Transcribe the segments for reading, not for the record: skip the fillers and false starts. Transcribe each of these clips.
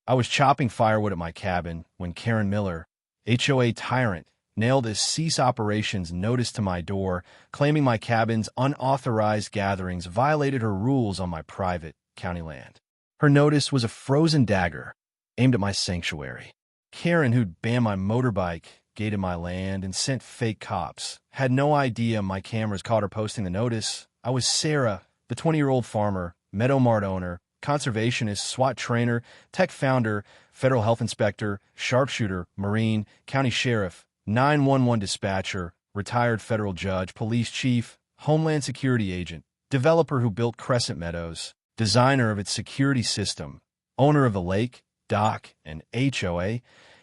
I was chopping firewood at my cabin when Karen Miller, HOA tyrant, nailed a cease operations notice to my door, claiming my cabin's unauthorized gatherings violated her rules on my private county land. Her notice was a frozen dagger aimed at my sanctuary. Karen, who'd banned my motorbike, gated my land, and sent fake cops, had no idea my cameras caught her posting the notice. I was Sarah, the 20-year-old farmer, Meadow Mart owner, conservationist, SWAT trainer, tech founder, federal health inspector, sharpshooter, Marine, county sheriff, 911 dispatcher, retired federal judge, police chief, homeland security agent, developer who built Crescent Meadows, designer of its security system, owner of the lake, dock, and HOA,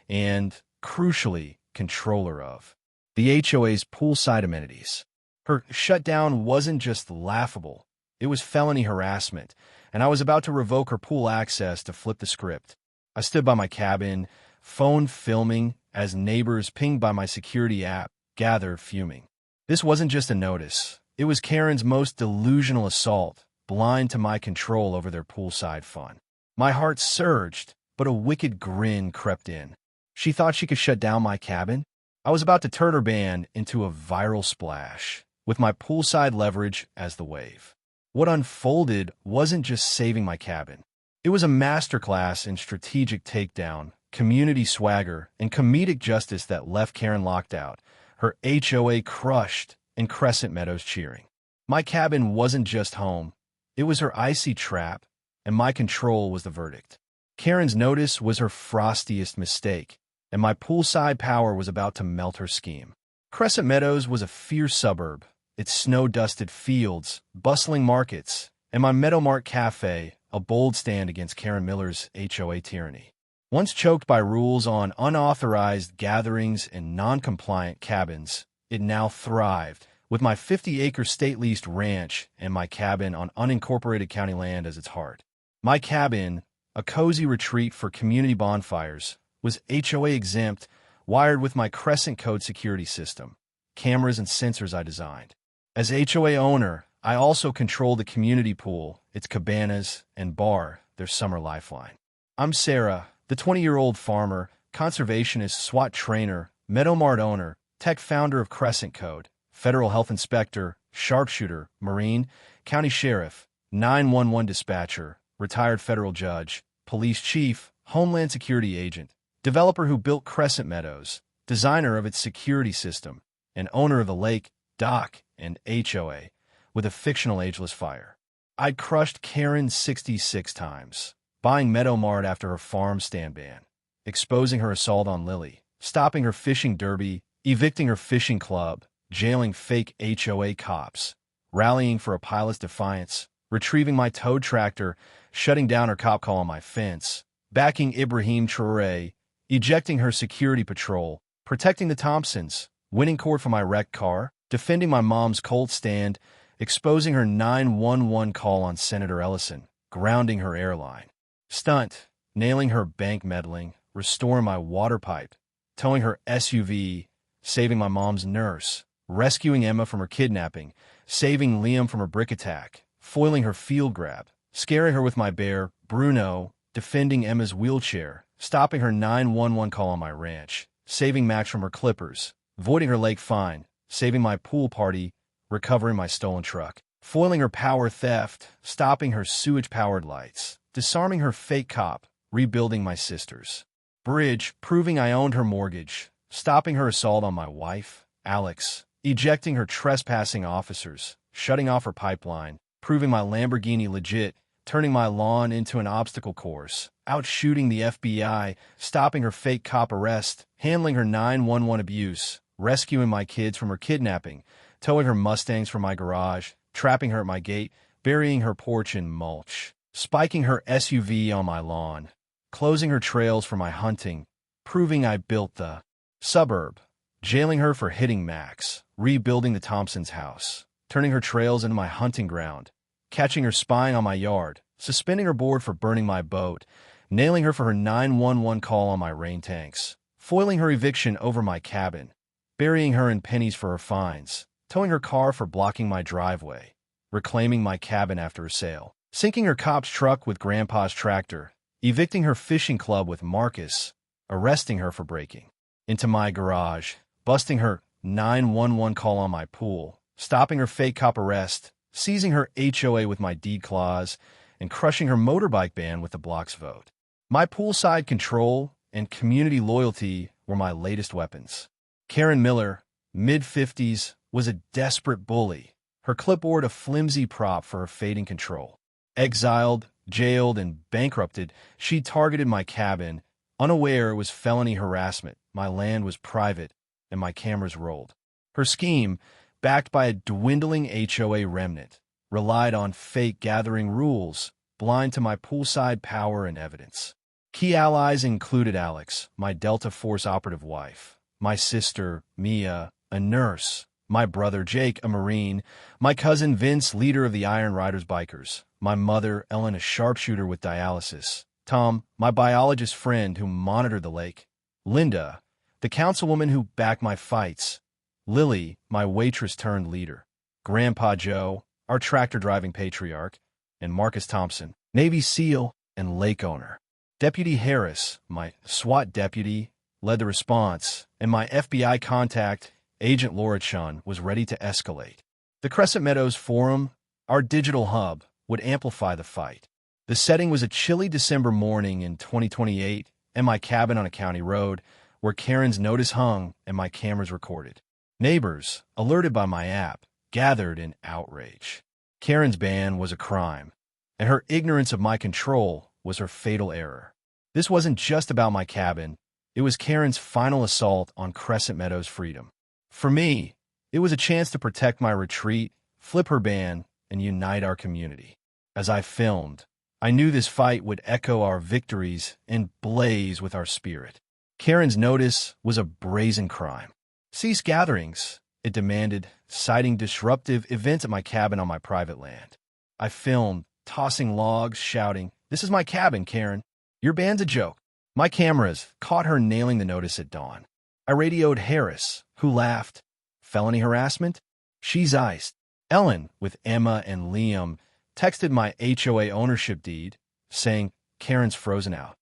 and, crucially, controller of the HOA's poolside amenities. Her shutdown wasn't just laughable, it was felony harassment, and I was about to revoke her pool access to flip the script. I stood by my cabin, phone filming, as neighbors pinged by my security app gathered fuming. This wasn't just a notice. It was Karen's most delusional assault, blind to my control over their poolside fun. My heart surged, but a wicked grin crept in. She thought she could shut down my cabin? I was about to turn her ban into a viral splash, with my poolside leverage as the wave. What unfolded wasn't just saving my cabin. It was a masterclass in strategic takedown, community swagger, and comedic justice that left Karen locked out, her HOA crushed, and Crescent Meadows cheering. My cabin wasn't just home. It was her icy trap, and my control was the verdict. Karen's notice was her frostiest mistake, and my poolside power was about to melt her scheme. Crescent Meadows was a fierce suburb, its snow-dusted fields, bustling markets, and my Meadow Mart Cafe, a bold stand against Karen Miller's HOA tyranny. Once choked by rules on unauthorized gatherings and non-compliant cabins, it now thrived, with my 50-acre state-leased ranch and my cabin on unincorporated county land as its heart. My cabin, a cozy retreat for community bonfires, was HOA exempt, wired with my Crescent Code security system, cameras and sensors I designed. As HOA owner, I also control the community pool, its cabanas, and bar, their summer lifeline. I'm Sarah, the 20-year-old farmer, conservationist, SWAT trainer, Meadow Mart owner, tech founder of Crescent Code, federal health inspector, sharpshooter, Marine, county sheriff, 911 dispatcher, retired federal judge, police chief, homeland security agent, developer who built Crescent Meadows, designer of its security system, and owner of the lake, dock, and HOA, with a fictional ageless fire. I'd crushed Karen 66 times, buying Meadow Mart after her farm stand ban, exposing her assault on Lily, stopping her fishing derby, evicting her fishing club, jailing fake HOA cops, rallying for a pilot's defiance, retrieving my tow tractor, shutting down her cop call on my fence, backing Ibrahim Traore, ejecting her security patrol, protecting the Thompsons, winning court for my wrecked car, defending my mom's Colt stand, exposing her 911 call on Senator Ellison, grounding her airline, stunt, nailing her bank meddling, restoring my water pipe, towing her SUV, saving my mom's nurse, rescuing Emma from her kidnapping, saving Liam from her brick attack, foiling her field grab, scaring her with my bear, Bruno, defending Emma's wheelchair, stopping her 911 call on my ranch, saving Max from her clippers, voiding her lake fine, saving my pool party, recovering my stolen truck, foiling her power theft, stopping her sewage-powered lights, disarming her fake cop, rebuilding my sister's bridge, proving I owned her mortgage, stopping her assault on my wife, Alex, ejecting her trespassing officers, shutting off her pipeline, proving my Lamborghini legit, turning my lawn into an obstacle course, outshooting the FBI, stopping her fake cop arrest, handling her 911 abuse, rescuing my kids from her kidnapping, towing her Mustangs from my garage, trapping her at my gate, burying her porch in mulch, spiking her SUV on my lawn, closing her trails for my hunting, proving I built the suburb, jailing her for hitting Max, rebuilding the Thompsons' house, turning her trails into my hunting ground, catching her spying on my yard, suspending her board for burning my boat, nailing her for her 911 call on my rain tanks, foiling her eviction over my cabin, burying her in pennies for her fines, towing her car for blocking my driveway, reclaiming my cabin after a sale, sinking her cop's truck with Grandpa's tractor, evicting her fishing club with Marcus, arresting her for breaking into my garage, busting her 911 call on my pool, stopping her fake cop arrest, seizing her HOA with my deed clause, and crushing her motorbike ban with the block's vote. My poolside control and community loyalty were my latest weapons. Karen Miller, mid-50s, was a desperate bully, her clipboard a flimsy prop for her fading control. Exiled, jailed, and bankrupted, she targeted my cabin, unaware it was felony harassment, my land was private, and my cameras rolled. Her scheme, backed by a dwindling HOA remnant, relied on fake gathering rules, blind to my poolside power and evidence. Key allies included Alex, my Delta Force operative wife, my sister, Mia, a nurse, my brother Jake, a Marine, my cousin Vince, leader of the Iron Riders bikers, my mother, Ellen, a sharpshooter with dialysis, Tom, my biologist friend who monitored the lake, Linda, the councilwoman who backed my fights, Lily, my waitress-turned-leader, Grandpa Joe, our tractor-driving patriarch, and Marcus Thompson, Navy SEAL and lake owner. Deputy Harris, my SWAT deputy, led the response, and my FBI contact, Agent Laura Chun, was ready to escalate. The Crescent Meadows Forum, our digital hub, would amplify the fight. The setting was a chilly December morning in 2028, and my cabin on a county road, where Karen's notice hung and my cameras recorded. Neighbors, alerted by my app, gathered in outrage. Karen's ban was a crime, and her ignorance of my control was her fatal error. This wasn't just about my cabin. It was Karen's final assault on Crescent Meadows' freedom. For me, it was a chance to protect my retreat, flip her ban, and unite our community. As I filmed, I knew this fight would echo our victories and blaze with our spirit. Karen's notice was a brazen crime. Cease gatherings, it demanded, citing disruptive events at my cabin on my private land. I filmed, tossing logs, shouting, "This is my cabin, Karen. Your ban's a joke." My cameras caught her nailing the notice at dawn. I radioed Harris, who laughed. "Felony harassment? She's iced." Ellen, with Emma and Liam, texted my HOA ownership deed, saying, "Karen's frozen out."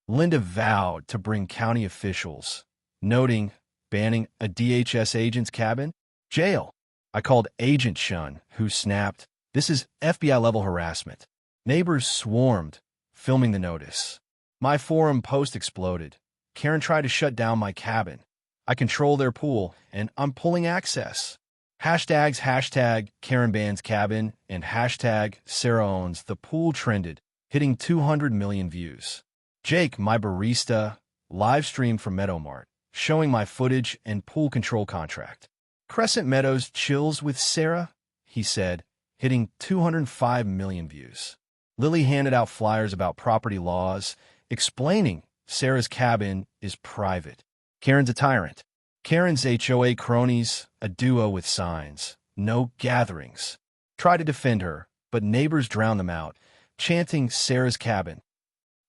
Linda vowed to bring county officials, noting banning a DHS agent's cabin? Jail. I called Agent Chun, who snapped, "This is FBI-level harassment." Neighbors swarmed, filming the notice. My forum post exploded. Karen tried to shut down my cabin. I control their pool, and I'm pulling access. Hashtags Karen bans cabin and hashtag Sarah owns the pool trended, hitting 200 million views. Jake, my barista, live streamed from Meadowmart, showing my footage and pool control contract. Crescent Meadows chills with Sarah, he said, hitting 205 million views. Lily handed out flyers about property laws, explaining Sarah's cabin is private. Karen's a tyrant. Karen's HOA cronies, a duo with signs, "No gatherings," try to defend her, but neighbors drown them out, chanting Sarah's cabin.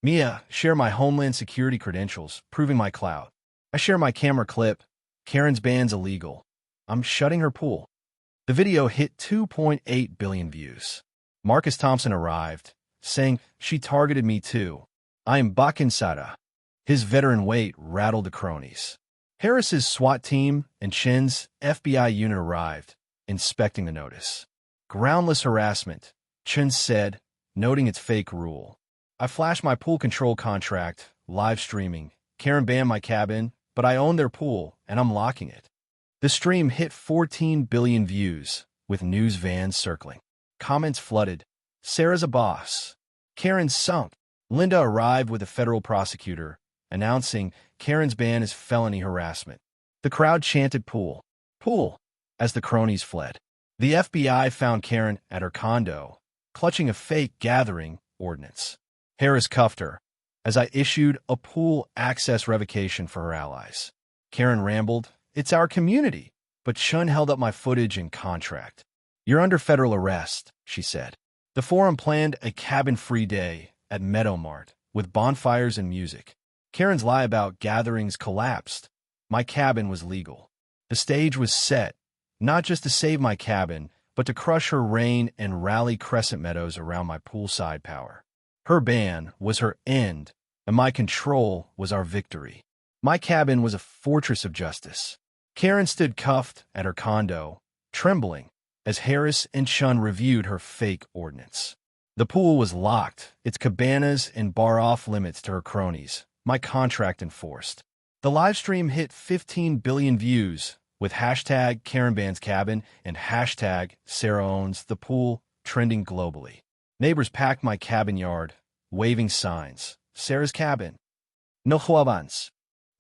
Mia, share my Homeland Security credentials, proving my clout. I share my camera clip. Karen's ban's illegal. I'm shutting her pool. The video hit 2.8 billion views. Marcus Thompson arrived, saying, "She targeted me too. I'm Bakinsara." His veteran weight rattled the cronies. Harris's SWAT team and Chen's FBI unit arrived, inspecting the notice. "Groundless harassment," Chen said, noting its fake rule. I flashed my pool control contract, live streaming. Karen banned my cabin, but I own their pool, and I'm locking it. The stream hit 14 billion views, with news vans circling. Comments flooded. "Sarah's a boss." "Karen's sunk." Linda arrived with a federal prosecutor, announcing Karen's ban is felony harassment. The crowd chanted "Pool, pool," as the cronies fled. The FBI found Karen at her condo, clutching a fake gathering ordinance. Harris cuffed her, as I issued a pool access revocation for her allies. Karen rambled, "It's our community," but Chun held up my footage and contract. "You're under federal arrest," she said. The forum planned a cabin-free day at Meadowmart, with bonfires and music. Karen's lie about gatherings collapsed. My cabin was legal. The stage was set, not just to save my cabin, but to crush her reign and rally Crescent Meadows around my poolside power. Her ban was her end, and my control was our victory. My cabin was a fortress of justice. Karen stood cuffed at her condo, trembling, as Harris and Chun reviewed her fake ordinance. The pool was locked, its cabanas and bar off limits to her cronies, my contract enforced. The livestream hit 15 billion views, with hashtag Karen Bans Cabin and hashtag Sarah Owns the Pool trending globally. Neighbors packed my cabin yard, waving signs. Sarah's cabin. No juavans.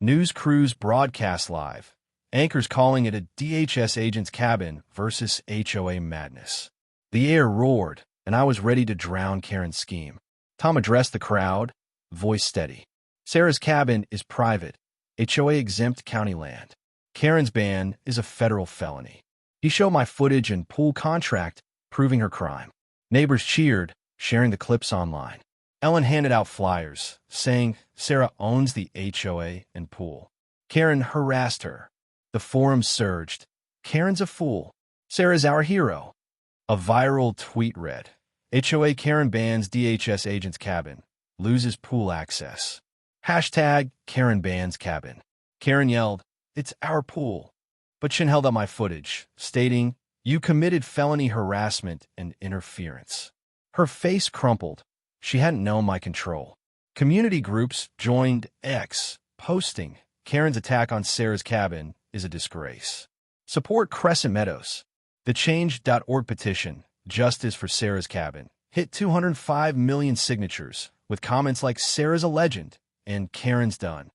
News crews broadcast live. Anchors calling it a DHS agent's cabin versus HOA madness. The air roared, and I was ready to drown Karen's scheme. Tom addressed the crowd, voice steady. Sarah's cabin is private, HOA-exempt county land. Karen's ban is a federal felony. He showed my footage and pool contract, proving her crime. Neighbors cheered, sharing the clips online. Ellen handed out flyers, saying Sarah owns the HOA and pool. Karen harassed her. The forum surged. Karen's a fool. Sarah's our hero. A viral tweet read, HOA Karen bans DHS agent's cabin. Loses pool access. Hashtag Karen bans cabin. Karen yelled, it's our pool. But Shin held up my footage, stating, you committed felony harassment and interference. Her face crumpled. She hadn't known my control. Community groups joined X, posting, Karen's attack on Sarah's cabin is a disgrace. Support Crescent Meadows. The Change.org petition, Justice for Sarah's Cabin, hit 205 million signatures, with comments like Sarah's a legend and Karen's done.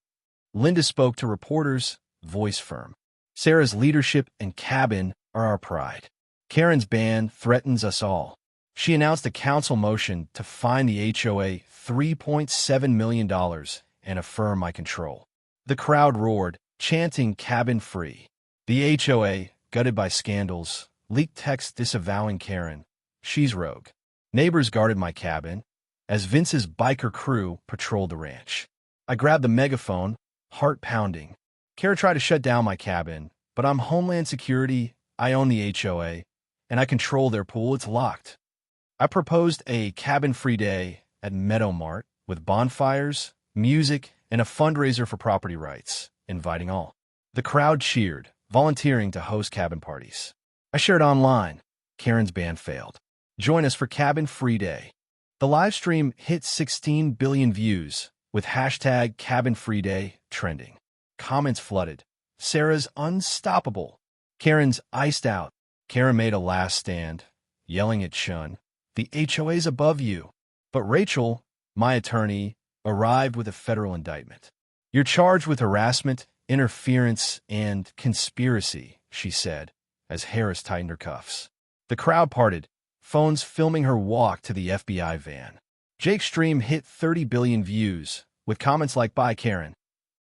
Linda spoke to reporters, voice firm. Sarah's leadership and cabin are our pride. Karen's ban threatens us all. She announced a council motion to fine the HOA $3.7 million and affirm my control. The crowd roared, chanting cabin free. The HOA, gutted by scandals, leaked texts disavowing Karen. She's rogue. Neighbors guarded my cabin as Vince's biker crew patrolled the ranch. I grabbed the megaphone, heart pounding. Karen tried to shut down my cabin, but I'm Homeland Security, I own the HOA, and I control their pool. It's locked. I proposed a cabin-free day at Meadow Mart with bonfires, music, and a fundraiser for property rights, inviting all. The crowd cheered, volunteering to host cabin parties. I shared online. Karen's ban failed. Join us for Cabin Free Day. The live stream hit 16 billion views, with hashtag Cabin Free Day trending. Comments flooded. Sarah's unstoppable. Karen's iced out. Karen made a last stand, yelling at Chun, the HOA's above you. But Rachel, my attorney, arrived with a federal indictment. You're charged with harassment, interference, and conspiracy, she said, as Harris tightened her cuffs. The crowd parted, phones filming her walk to the FBI van. Jake's stream hit 30 billion views, with comments like, bye Karen.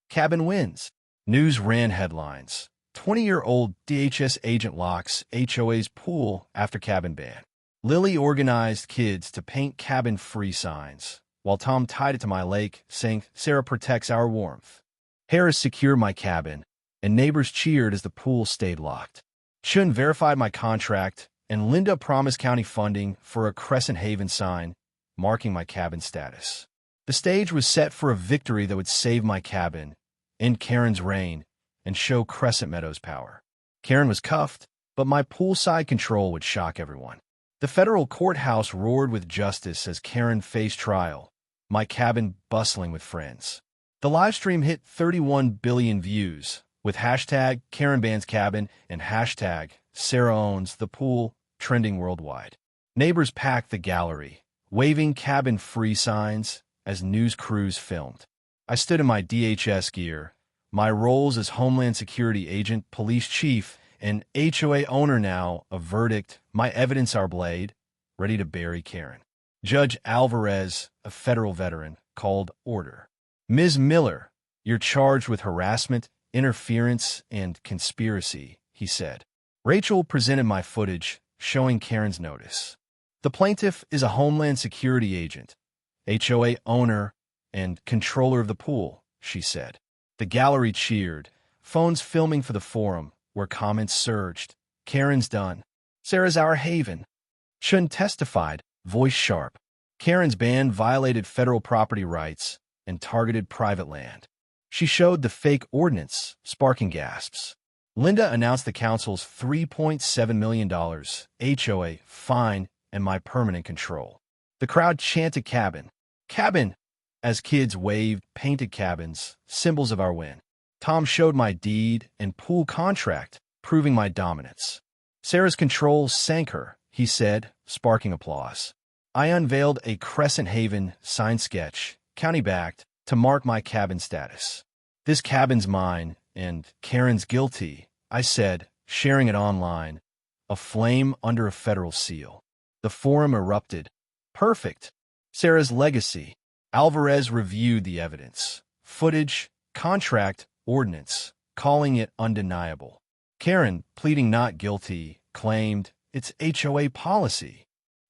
Cabin wins. News ran headlines. 20-year-old DHS agent locks HOA's pool after cabin ban. Lily organized kids to paint cabin-free signs, while Tom tied it to my lake, saying, Sarah protects our warmth. Harris secured my cabin, and neighbors cheered as the pool stayed locked. Chun verified my contract, and Linda promised county funding for a Crescent Haven sign, marking my cabin status. The stage was set for a victory that would save my cabin, end Karen's reign, and show Crescent Meadows' power. Karen was cuffed, but my poolside control would shock everyone. The federal courthouse roared with justice as Karen faced trial, my cabin bustling with friends. The livestream hit 31 billion views, with hashtag Karen Bans Cabin and hashtag Sarah Owns the Pool trending worldwide. Neighbors packed the gallery, waving cabin-free signs as news crews filmed. I stood in my DHS gear, my roles as Homeland Security agent, police chief, and HOA owner now, a verdict, my evidence our blade, ready to bury Karen. Judge Alvarez, a federal veteran, called order. Ms. Miller, you're charged with harassment, interference, and conspiracy, he said. Rachel presented my footage, showing Karen's notice. The plaintiff is a Homeland Security agent, HOA owner, and controller of the pool, she said. The gallery cheered, phones filming for the forum, where comments surged. Karen's done. Sarah's our haven. Chun testified, voice sharp. Karen's ban violated federal property rights and targeted private land. She showed the fake ordinance, sparking gasps. Linda announced the council's $3.7 million HOA fine and my permanent control. The crowd chanted cabin, cabin, as kids waved painted cabins, symbols of our win. Tom showed my deed and pool contract, proving my dominance. Sarah's control sank her, he said, sparking applause. I unveiled a Crescent Haven sign sketch, county-backed, to mark my cabin status. This cabin's mine, and Karen's guilty, I said, sharing it online, a flame under a federal seal. The forum erupted. Perfect. Sarah's legacy. Alvarez reviewed the evidence. Footage, contract, ordinance, calling it undeniable. Karen, pleading not guilty, claimed it's HOA policy.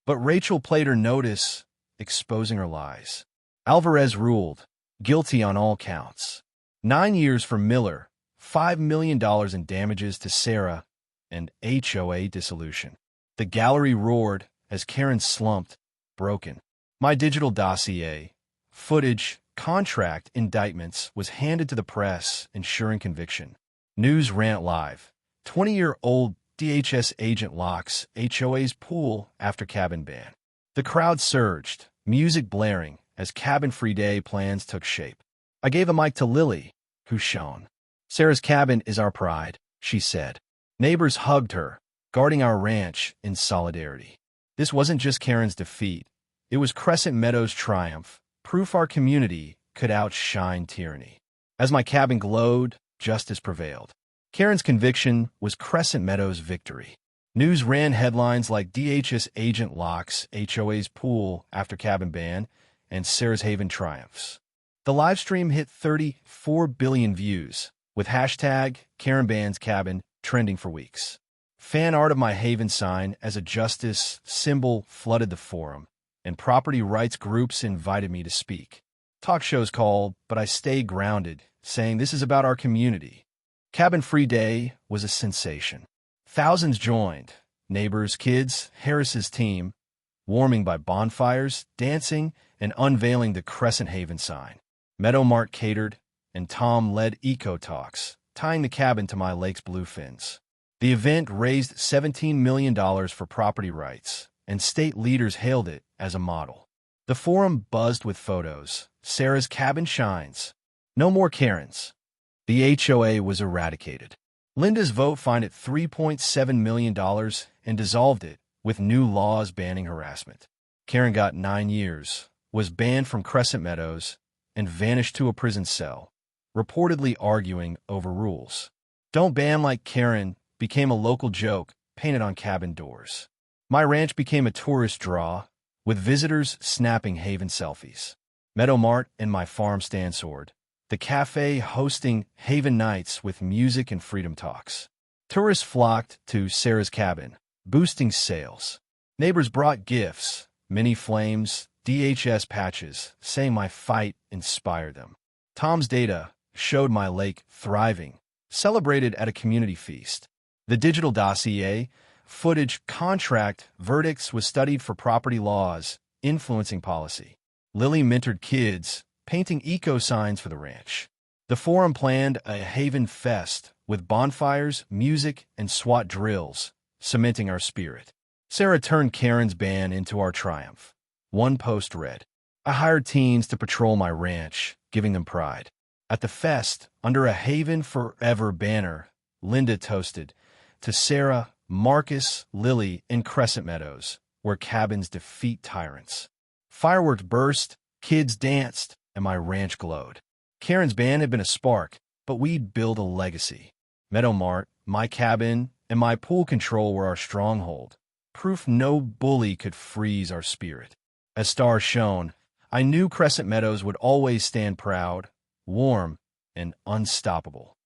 But Rachel played her notice, exposing her lies. Alvarez ruled, guilty on all counts. 9 years for Miller, $5 million in damages to Sarah, and HOA dissolution. The gallery roared as Karen slumped, broken. My digital dossier, footage, contract, indictments was handed to the press, ensuring conviction. News ran live. 20-year-old DHS agent locks HOA's pool after cabin ban. The crowd surged, music blaring, as cabin-free day plans took shape. I gave a mic to Lily, who shone. Sarah's cabin is our pride, she said. Neighbors hugged her, guarding our ranch in solidarity. This wasn't just Karen's defeat. It was Crescent Meadows' triumph, proof our community could outshine tyranny. As my cabin glowed, justice prevailed. Karen's conviction was Crescent Meadows' victory. News ran headlines like DHS agent locks HOA's pool after cabin ban and Sarah's Haven triumphs. The livestream hit 34 billion views, with hashtag Karen Bans Cabin trending for weeks. Fan art of my Haven sign as a justice symbol flooded the forum, and property rights groups invited me to speak. Talk shows called, but I stayed grounded, saying this is about our community. Cabin Free Day was a sensation. Thousands joined, neighbors, kids, Harris's team, warming by bonfires, dancing, and unveiling the Crescent Haven sign. Meadow Mart catered, and Tom led eco talks, tying the cabin to my lake's bluefins. The event raised $17 million for property rights, and state leaders hailed it as a model. The forum buzzed with photos. Sarah's cabin shines. No more Karens. The HOA was eradicated. Linda's vote fined it $3.7 million and dissolved it, with new laws banning harassment. Karen got 9 years, was banned from Crescent Meadows, and vanished to a prison cell, reportedly arguing over rules. Don't ban like Karen became a local joke painted on cabin doors. My ranch became a tourist draw, with visitors snapping Haven selfies. Meadow Mart and my farm stand soared. The cafe hosting Haven nights with music and freedom talks. Tourists flocked to Sarah's cabin, boosting sales. Neighbors brought gifts, mini flames, DHS patches, saying my fight inspired them. Tom's data showed my lake thriving, celebrated at a community feast. The digital dossier, footage, contract, verdicts was studied for property laws, influencing policy. Lily mentored kids, painting eco signs for the ranch. The forum planned a Haven Fest with bonfires, music, and SWAT drills, cementing our spirit. Sarah turned Karen's ban into our triumph. One post read, I hired teens to patrol my ranch, giving them pride. At the fest, under a Haven Forever banner, Linda toasted, to Sarah, Marcus, Lily, and Crescent Meadows, where cabins defeat tyrants. Fireworks burst, kids danced, and my ranch glowed. Karen's ban had been a spark, but we'd build a legacy. Meadow Mart, my cabin, and my pool control were our stronghold, proof no bully could freeze our spirit. As stars shone, I knew Crescent Meadows would always stand proud, warm, and unstoppable.